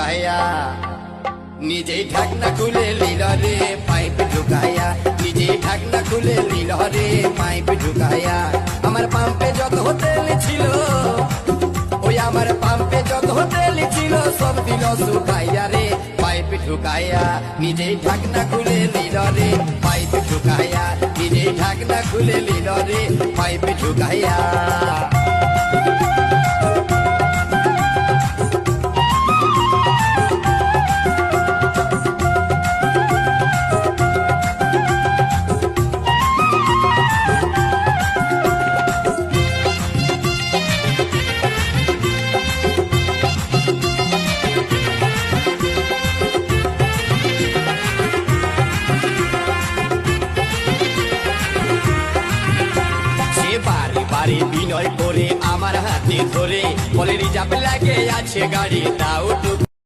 ঢুকায়া নিজেই ঢাকনা খুলে নিল রে পাইপ ঢুকায়া, নিজেই ঢাকনা খুলে নিল রে পাইপ ঢুকায়া। আমার পাম্পে যত তেল ছিল, ওই আমার পাম্পে যত তেল ছিল সব দিল শুকাইয়া রে পাইপ ঢুকায়া, নিজেই ঢাকনা খুলে নিল রে পাইপ ঢুকায়া, নিজেই ঢাকনা খুলে নিল রে পাইপ ঢুকায়া। বাড়ি বিনয় করে আমার হাতে ধরে বলে রিজার্ভ লাগে আছে গাড়ি দাও।